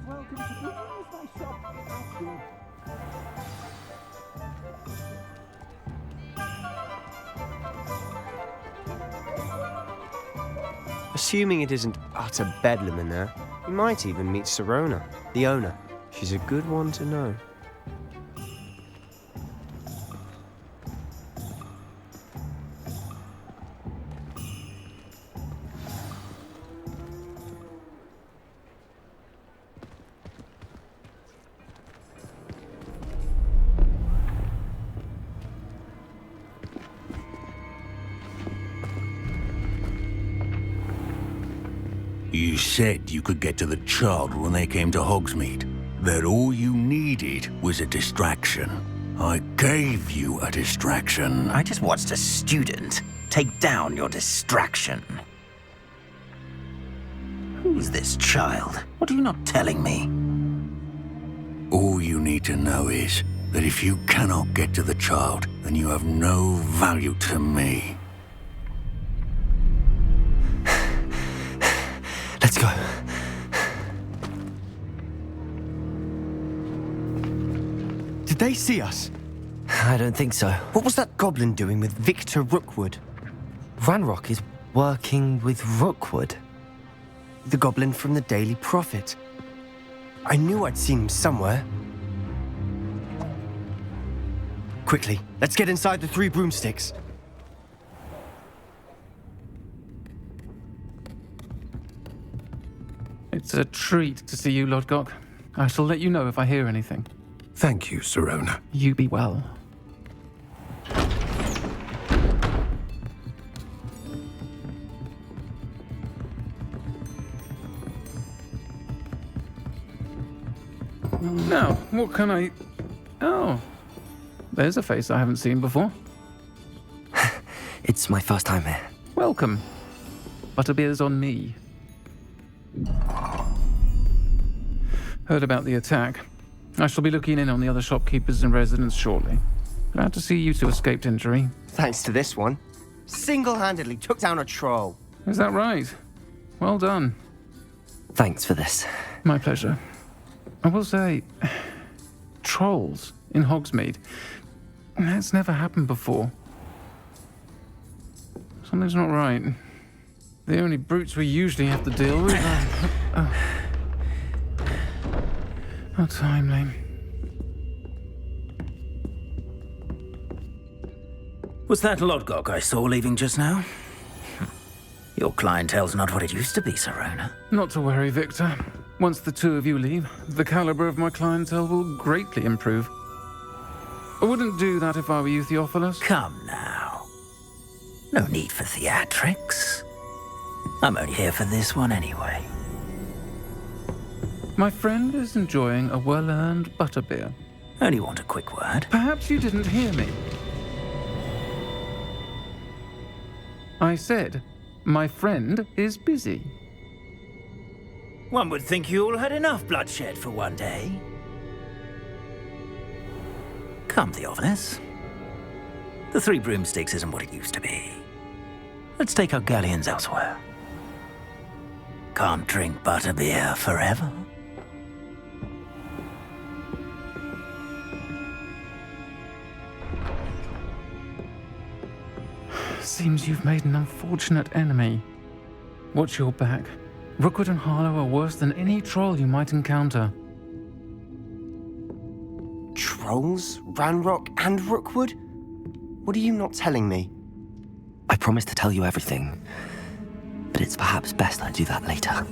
welcome to use my shop at your... Assuming it isn't utter bedlam in there, you might even meet Sirona, the owner. She's a good one to know. You said you could get to the child when they came to Hogsmeade. That all you needed was a distraction. I gave you a distraction. I just watched a student take down your distraction. Who's this child? What are you not telling me? All you need to know is that if you cannot get to the child, then you have no value to me. Let's go. Did they see us? I don't think so. What was that goblin doing with Victor Rookwood? Ranrock is working with Rookwood. The goblin from the Daily Prophet. I knew I'd seen him somewhere. Quickly, let's get inside the 3 broomsticks. It's a treat to see you, Lodgok. I shall let you know if I hear anything. Thank you, Sirona. You be well. Now, what can I... Oh, there's a face I haven't seen before. It's my first time here. Welcome. Butterbeer's on me. Heard about the attack. I shall be looking in on the other shopkeepers and residents shortly. Glad to see you two escaped injury. Thanks to this one. Single-handedly took down a troll. Is that right? Well done. Thanks for this. My pleasure. I will say, trolls in Hogsmeade. That's never happened before. Something's not right. The only brutes we usually have to deal with are... How timely. Was that Lodgok I saw leaving just now? Your clientele's not what it used to be, Sirona. Not to worry, Victor. Once the two of you leave, the caliber of my clientele will greatly improve. I wouldn't do that if I were you, Theophilus. Come now. No need for theatrics. I'm only here for this one anyway. My friend is enjoying a well-earned butterbeer. Only want a quick word. Perhaps you didn't hear me. I said, my friend is busy. One would think you all had enough bloodshed for one day. Come, Theophilus. The 3 broomsticks isn't what it used to be. Let's take our galleons elsewhere. Can't drink butterbeer forever. Seems you've made an unfortunate enemy. Watch your back. Rookwood and Harlow are worse than any troll you might encounter. Trolls? Ranrock and Rookwood? What are you not telling me? I promised to tell you everything, but it's perhaps best I do that later.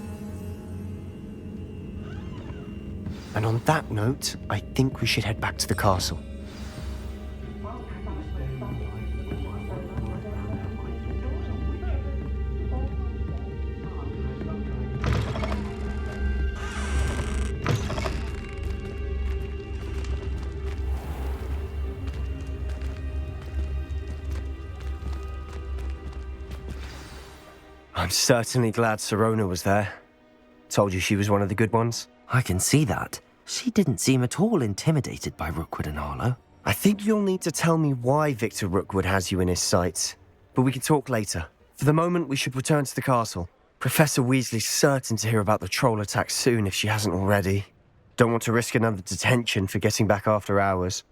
And on that note, I think we should head back to the castle. I'm certainly glad Sirona was there. Told you she was one of the good ones. I can see that. She didn't seem at all intimidated by Rookwood and Harlow. I think you'll need to tell me why Victor Rookwood has you in his sights. But we can talk later. For the moment, we should return to the castle. Professor Weasley's certain to hear about the troll attack soon if she hasn't already. Don't want to risk another detention for getting back after hours.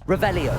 Revelio.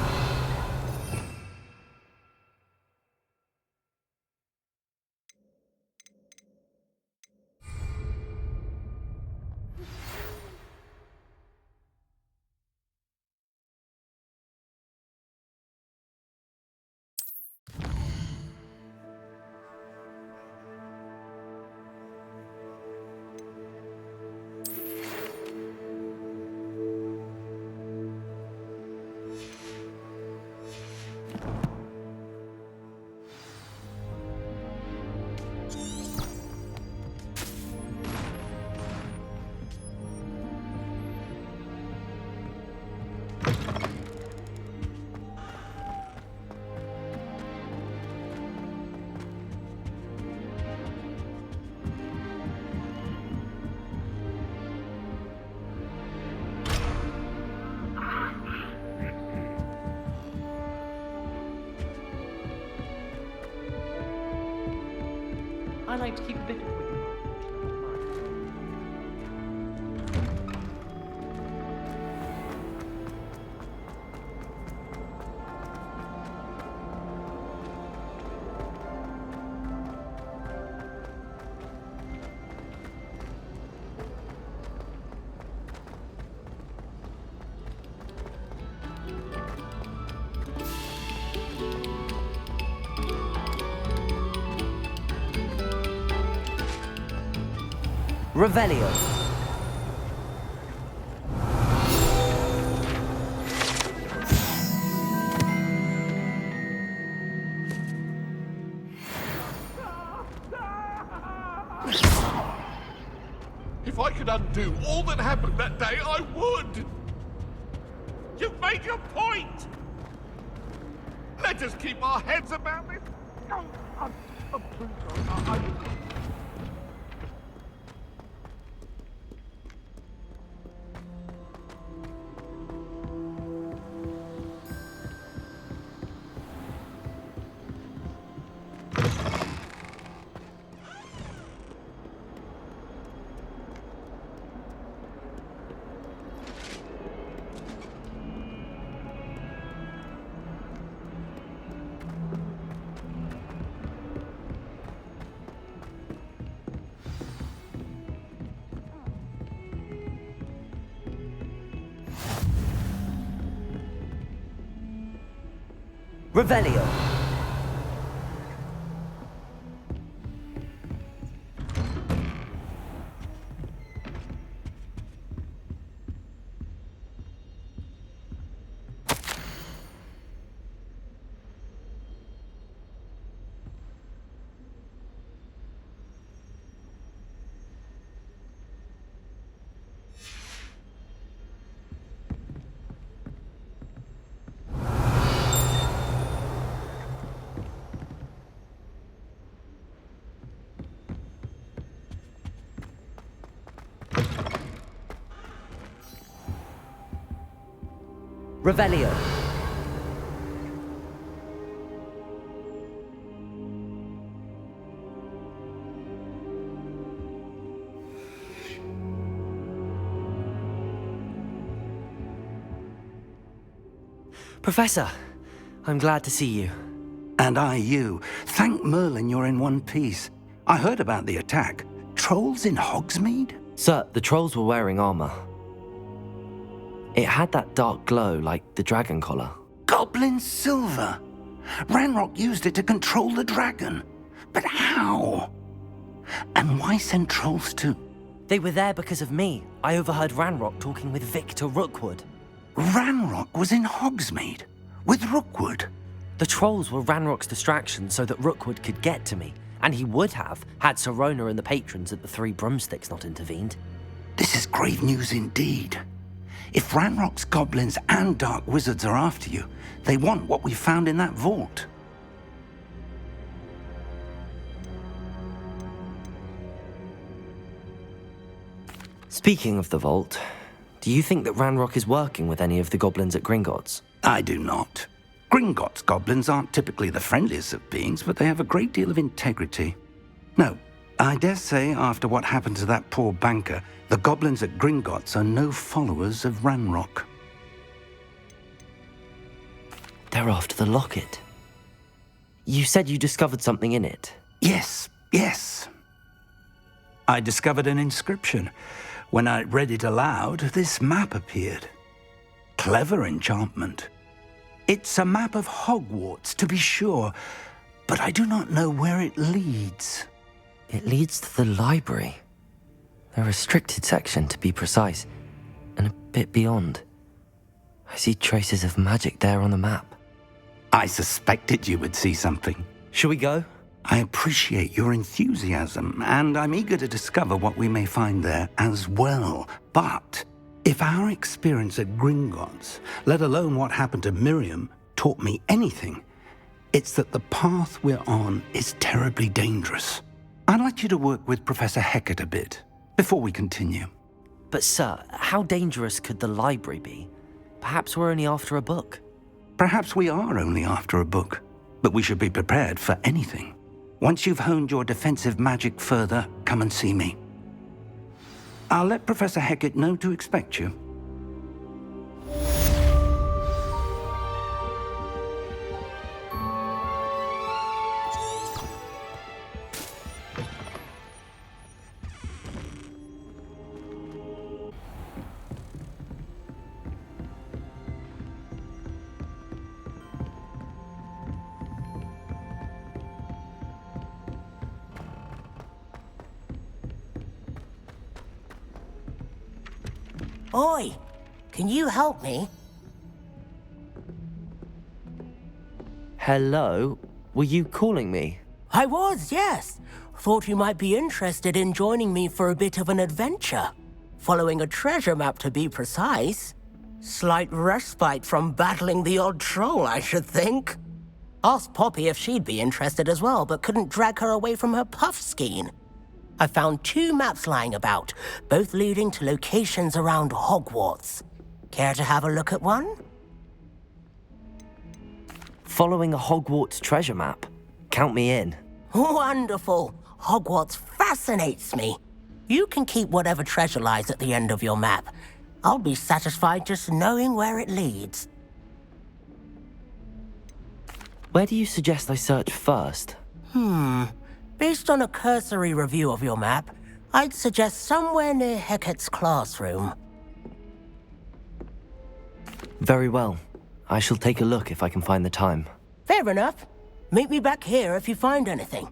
I like to keep a bit of wiggle room. Revelio. If I could undo all that happened that day, I would! You've made your point! Let us keep our heads about this! No, I'm please, I Revelio. Revelio. Professor, I'm glad to see you. And I you. Thank Merlin you're in one piece. I heard about the attack. Trolls in Hogsmeade? Sir, the trolls were wearing armor. It had that dark glow like the dragon collar. Goblin silver? Ranrock used it to control the dragon. But how? And why send trolls too? They were there because of me. I overheard Ranrock talking with Victor Rookwood. Ranrock was in Hogsmeade with Rookwood. The trolls were Ranrock's distraction so that Rookwood could get to me, and he would have had Sirona and the patrons at the Three Broomsticks not intervened. This is grave news indeed. If Ranrock's goblins and dark wizards are after you, they want what we found in that vault. Speaking of the vault, do you think that Ranrock is working with any of the goblins at Gringotts? I do not. Gringotts goblins aren't typically the friendliest of beings, but they have a great deal of integrity. No, I dare say after what happened to that poor banker, the goblins at Gringotts are no followers of Ranrock. They're after the locket. You said you discovered something in it. Yes. I discovered an inscription. When I read it aloud, this map appeared. Clever enchantment. It's a map of Hogwarts, to be sure, but I do not know where it leads. It leads to the library. A restricted section, to be precise, and a bit beyond. I see traces of magic there on the map. I suspected you would see something. Shall we go? I appreciate your enthusiasm, and I'm eager to discover what we may find there as well. But if our experience at Gringotts, let alone what happened to Miriam, taught me anything, it's that the path we're on is terribly dangerous. I'd like you to work with Professor Hecat a bit before we continue. But sir, how dangerous could the library be? Perhaps we're only after a book. Perhaps we are only after a book, but we should be prepared for anything. Once you've honed your defensive magic further, come and see me. I'll let Professor Hecat know to expect you. Oi, can you help me? Hello? Were you calling me? I was, yes. Thought you might be interested in joining me for a bit of an adventure. Following a treasure map, to be precise. Slight respite from battling the odd troll, I should think. Asked Poppy if she'd be interested as well, but couldn't drag her away from her puff skein. I found 2 maps lying about, both leading to locations around Hogwarts. Care to have a look at one? Following a Hogwarts treasure map? Count me in. Wonderful. Hogwarts fascinates me. You can keep whatever treasure lies at the end of your map. I'll be satisfied just knowing where it leads. Where do you suggest I search first? Based on a cursory review of your map, I'd suggest somewhere near Hecat's classroom. Very well. I shall take a look if I can find the time. Fair enough. Meet me back here if you find anything.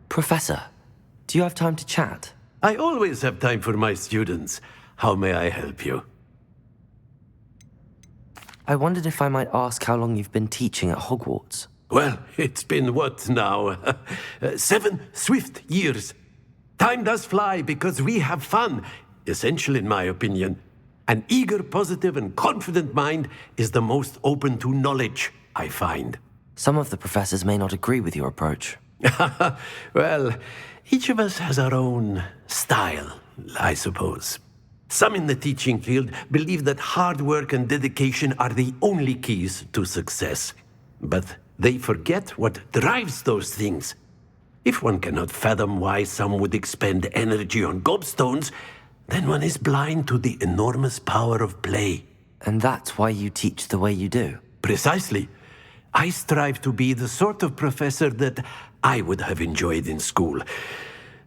Professor, do you have time to chat? I always have time for my students. How may I help you? I wondered if I might ask how long you've been teaching at Hogwarts. Well, it's been what now? 7 swift years. Time does fly because we have fun. Essential in my opinion. An eager, positive, and confident mind is the most open to knowledge, I find. Some of the professors may not agree with your approach. Well, each of us has our own style, I suppose. Some in the teaching field believe that hard work and dedication are the only keys to success. But they forget what drives those things. If one cannot fathom why some would expend energy on gobstones, then one is blind to the enormous power of play. And that's why you teach the way you do? Precisely. I strive to be the sort of professor that I would have enjoyed in school.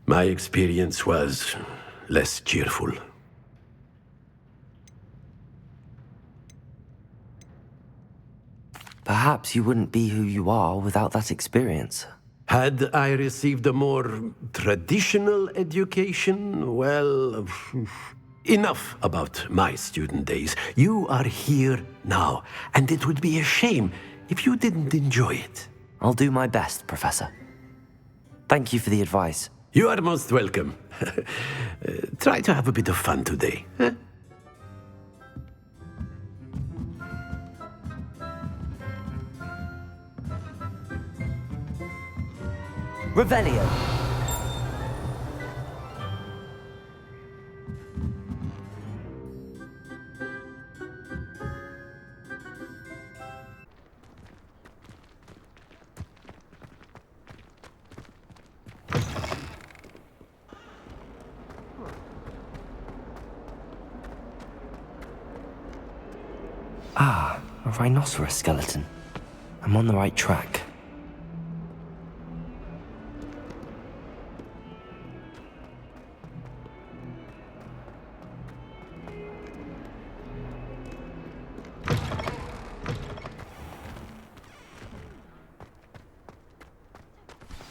My experience was less cheerful. Perhaps you wouldn't be who you are without that experience. Had I received a more traditional education, well, enough about my student days. You are here now, and it would be a shame if you didn't enjoy it. I'll do my best, Professor. Thank you for the advice. You are most welcome. Try to have a bit of fun today. Huh? Revelio. Ah, a rhinoceros skeleton. I'm on the right track.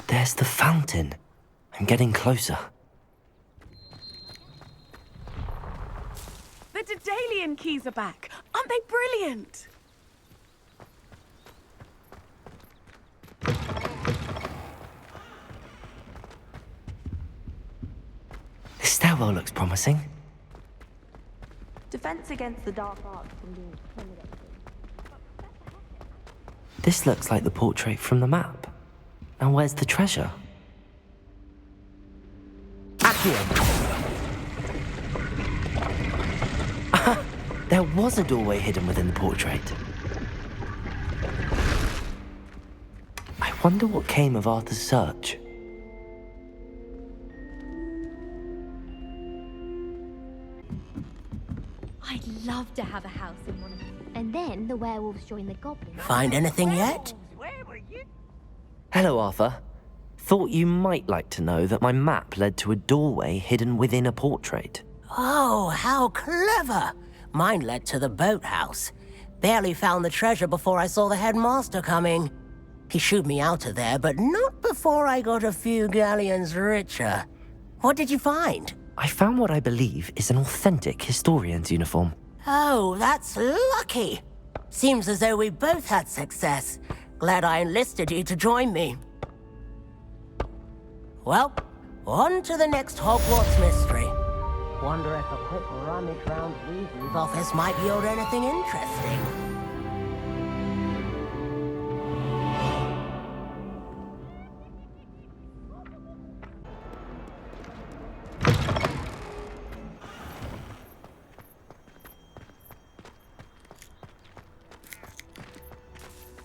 There's the fountain. I'm getting closer. The Daedalian keys are back. Aren't they brilliant? This stairwell looks promising. Defense against the dark arts from being intimidated. This looks like the portrait from the map. Now where's the treasure? Aha! There was a doorway hidden within the portrait. I wonder what came of Arthur's search. I'd love to have a house in one of them. And then the werewolves join the goblins. Find anything yet? Hello, Arthur. Thought you might like to know that my map led to a doorway hidden within a portrait. Oh, how clever! Mine led to the boathouse. Barely found the treasure before I saw the headmaster coming. He shooed me out of there, but not before I got a few galleons richer. What did you find? I found what I believe is an authentic historian's uniform. Oh, that's lucky. Seems as though we both had success. Glad I enlisted you to join me. Well, on to the next Hogwarts mystery. Wonder if a quick rummage round Weasley's office might yield anything interesting.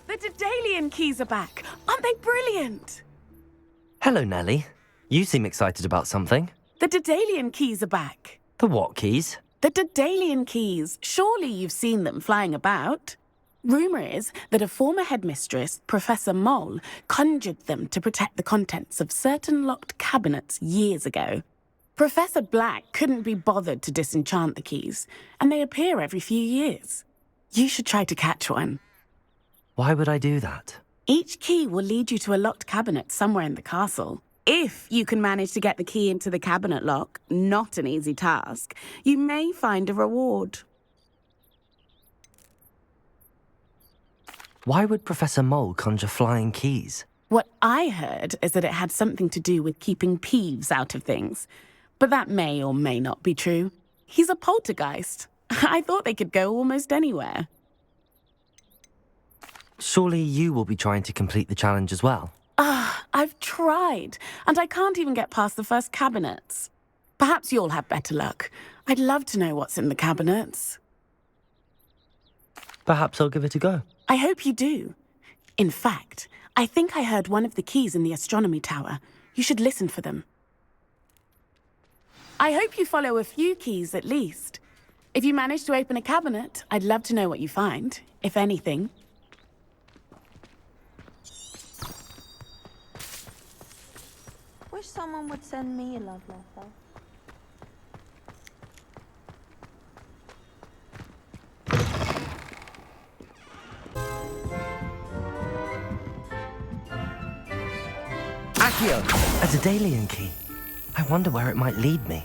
The Daedalian keys are back. Aren't they brilliant? Hello, Nellie. You seem excited about something. The Daedalian keys are back. The what keys? The Daedalian keys. Surely you've seen them flying about. Rumour is that a former headmistress, Professor Mole, conjured them to protect the contents of certain locked cabinets years ago. Professor Black couldn't be bothered to disenchant the keys, and they appear every few years. You should try to catch one. Why would I do that? Each key will lead you to a locked cabinet somewhere in the castle. If you can manage to get the key into the cabinet lock, not an easy task, you may find a reward. Why would Professor Mole conjure flying keys? What I heard is that it had something to do with keeping Peeves out of things. But that may or may not be true. He's a poltergeist. I thought they could go almost anywhere. Surely you will be trying to complete the challenge as well. I've tried, and I can't even get past the first cabinets. Perhaps you'll have better luck. I'd love to know what's in the cabinets. Perhaps I'll give it a go. I hope you do. In fact, I think I heard one of the keys in the astronomy tower. You should listen for them. I hope you follow a few keys at least. If you manage to open a cabinet, I'd love to know what you find, if anything. Wish someone would send me a love letter. Accio! A Daedalian key. I wonder where it might lead me.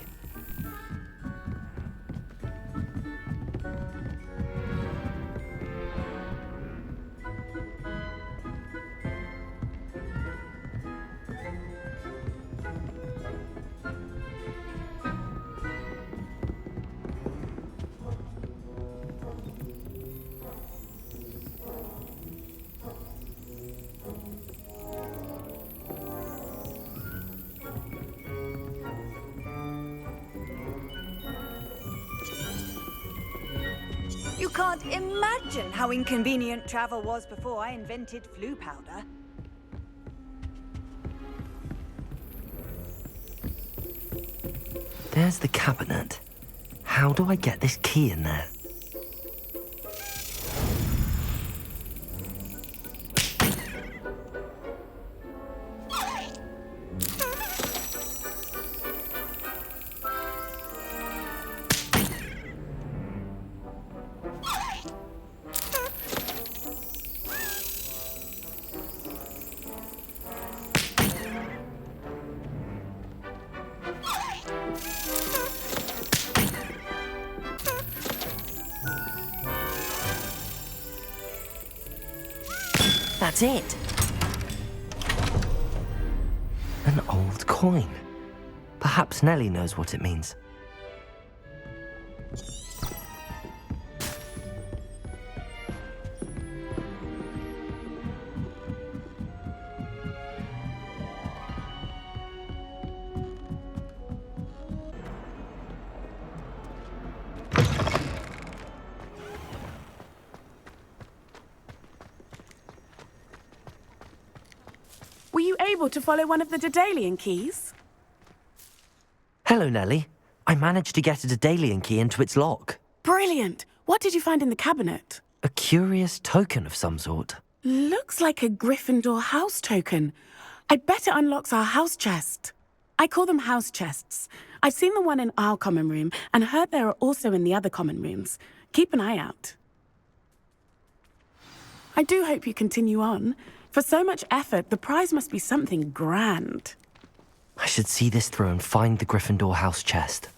You can't imagine how inconvenient travel was before I invented flu powder. There's the cabinet. How do I get this key in there? That's it. An old coin. Perhaps Nellie knows what it means. Were you able to follow one of the Daedalian keys? Hello, Nellie. I managed to get a Daedalian key into its lock. Brilliant! What did you find in the cabinet? A curious token of some sort. Looks like a Gryffindor house token. I bet it unlocks our house chest. I call them house chests. I've seen the one in our common room and heard there are also in the other common rooms. Keep an eye out. I do hope you continue on. For so much effort, the prize must be something grand. I should see this through and find the Gryffindor house chest.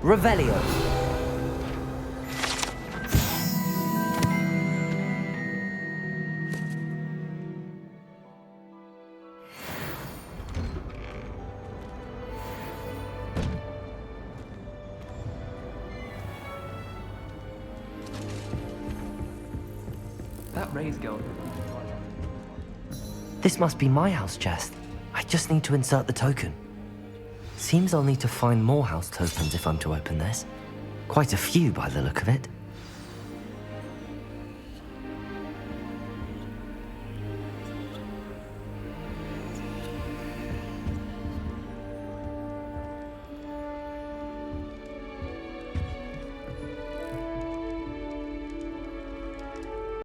Revelio. That raise gold. This must be my house chest. I just need to insert the token. Seems I'll need to find more house tokens if I'm to open this. Quite a few by the look of it.